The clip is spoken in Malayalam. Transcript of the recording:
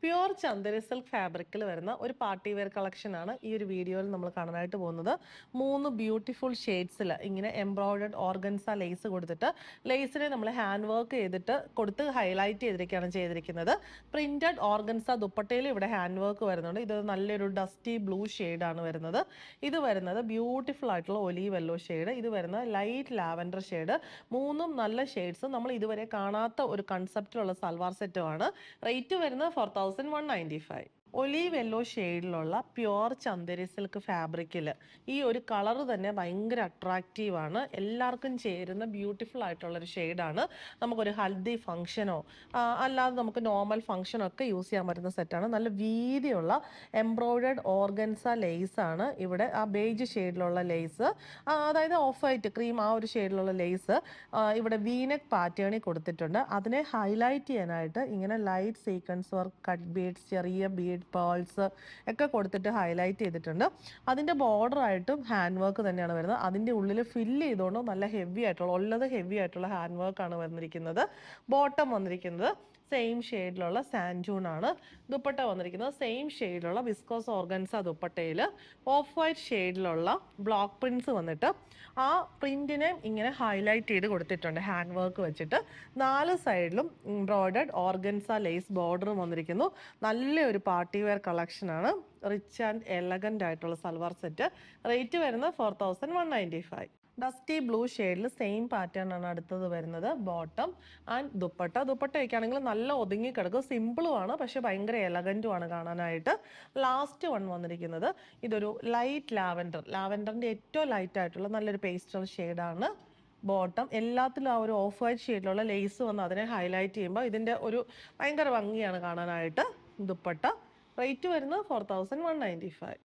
പ്യുവർ ചന്ദേരി സിൽക്ക് ഫാബ്രിക്കിൽ വരുന്ന ഒരു പാർട്ടി വെയർ കളക്ഷനാണ് ഈ ഒരു വീഡിയോയിൽ നമ്മൾ കാണാനായിട്ട് പോകുന്നത്. 3 ബ്യൂട്ടിഫുൾ ഷെയ്ഡ്സിൽ ഇങ്ങനെ എംബ്രോയിഡർഡ് ഓർഗൻസ ലേസ് കൊടുത്തിട്ട് ലേസിനെ നമ്മൾ ഹാൻഡ് വർക്ക് ചെയ്തിട്ട് കൊടുത്ത് ഹൈലൈറ്റ് ചെയ്തിരിക്കുകയാണ് ചെയ്തിരിക്കുന്നത്. പ്രിന്റഡ് ഓർഗൻസ ദുപ്പട്ടയിൽ ഇവിടെ ഹാൻഡ് വർക്ക് വരുന്നുണ്ട്. ഇത് നല്ലൊരു ഡസ്റ്റി ബ്ലൂ ഷെയ്ഡാണ് വരുന്നത്. ഇത് വരുന്നത് ബ്യൂട്ടിഫുൾ ആയിട്ടുള്ള ഒലീവ് യെല്ലോ ഷെയ്ഡ്, ഇത് വരുന്നത് ലൈറ്റ് ലാവൻഡർ ഷെയ്ഡ്. മൂന്നും നല്ല ഷെയ്ഡ്സ് നമ്മൾ ഇതുവരെ കാണാത്ത ഒരു കൺസെപ്റ്റിലുള്ള സൽവാർ സെറ്റുമാണ്. റേറ്റ് വരുന്നത് 4195. ഒലീവ് യെല്ലോ ഷെയ്ഡിലുള്ള പ്യുവർ ചന്ദേരി സിൽക്ക് ഫാബ്രിക്കിൽ ഈ ഒരു കളർ തന്നെ ഭയങ്കര അട്രാക്റ്റീവാണ്. എല്ലാവർക്കും ചേരുന്ന ബ്യൂട്ടിഫുൾ ആയിട്ടുള്ളൊരു ഷെയ്ഡാണ്. നമുക്കൊരു ഹൽദി ഫംഗ്ഷനോ അല്ലാതെ നമുക്ക് നോർമൽ ഫംഗ്ഷനോ ഒക്കെ യൂസ് ചെയ്യാൻ പറ്റുന്ന സെറ്റാണ്. നല്ല വീതിയുള്ള എംബ്രോയിഡർഡ് ഓർഗൻസ ലേസാണ് ഇവിടെ. ആ ബേജ് ഷെയ്ഡിലുള്ള ലേസ്, അതായത് ഓഫ് വൈറ്റ് ക്രീം ആ ഒരു ഷെയ്ഡിലുള്ള ലേസ് ഇവിടെ വീനെക്ക് പാറ്റേണിൽ കൊടുത്തിട്ടുണ്ട്. അതിനെ ഹൈലൈറ്റ് ചെയ്യാനായിട്ട് ഇങ്ങനെ light sequence work, cut beads, ചെറിയ ബീഡ് പേൾസ് ഒക്കെ കൊടുത്തിട്ട് ഹൈലൈറ്റ് ചെയ്തിട്ടുണ്ട്. അതിൻ്റെ ബോർഡറായിട്ടും ഹാൻഡ് വർക്ക് തന്നെയാണ് വരുന്നത്. അതിൻ്റെ ഉള്ളിൽ ഫില്ല് ചെയ്തുകൊണ്ട് നല്ല ഹെവി ആയിട്ടുള്ള ഹാൻഡ് വർക്കാണ് വന്നിരിക്കുന്നത്. ബോട്ടം വന്നിരിക്കുന്നത് സെയിം ഷെയ്ഡിലുള്ള സാൻഡൂൺ ആണ്. ദുപ്പട്ട വന്നിരിക്കുന്നത് സെയിം ഷെയ്ഡിലുള്ള വിസ്കോസ് ഓർഗൻസ ദുപ്പട്ടയിൽ ഓഫ് വൈറ്റ് ഷെയ്ഡിലുള്ള ബ്ലോക്ക് പ്രിൻസ് വന്നിട്ട് ആ പ്രിന്റിനെ ഇങ്ങനെ ഹൈലൈറ്റ് ചെയ്ത് കൊടുത്തിട്ടുണ്ട് ഹാൻഡ് വർക്ക് വെച്ചിട്ട്. 4 സൈഡിലും എംബ്രോയിഡർഡ് ഓർഗൻസ ലേസ് ബോർഡറും വന്നിരിക്കുന്നു. നല്ലൊരു പാർട്ടി വെയർ കളക്ഷനാണ്. റിച്ച് ആൻഡ് എലഗൻ്റ് ആയിട്ടുള്ള സൽവാർ സെറ്റ്. റേറ്റ് വരുന്നത് 4195. ഡസ്റ്റി ബ്ലൂ ഷെയ്ഡിൽ സെയിം പാറ്റേൺ ആണ് അടുത്തത് വരുന്നത്. ബോട്ടം ആൻഡ് ദുപ്പട്ടയൊക്കെ ആണെങ്കിൽ നല്ല ഒതുങ്ങി കിടക്കും, സിമ്പിളുമാണ് പക്ഷെ ഭയങ്കര എലഗൻറ്റുമാണ് കാണാനായിട്ട്. ലാസ്റ്റ് വൺ വന്നിരിക്കുന്നത് ഇതൊരു ലൈറ്റ് ലാവൻഡറിൻ്റെ ഏറ്റവും ലൈറ്റ് ആയിട്ടുള്ള നല്ലൊരു പേസ്റ്റൽ ഷെയ്ഡാണ്. ബോട്ടം എല്ലാത്തിലും ആ ഒരു ഓഫ് വൈറ്റ് ഷെയ്ഡിലുള്ള ലേസ് വന്ന് അതിനെ ഹൈലൈറ്റ് ചെയ്യുമ്പോൾ ഇതിൻ്റെ ഒരു ഭയങ്കര ഭംഗിയാണ് കാണാനായിട്ട്. ദുപ്പട്ട റേറ്റ് വരുന്നത് 4195.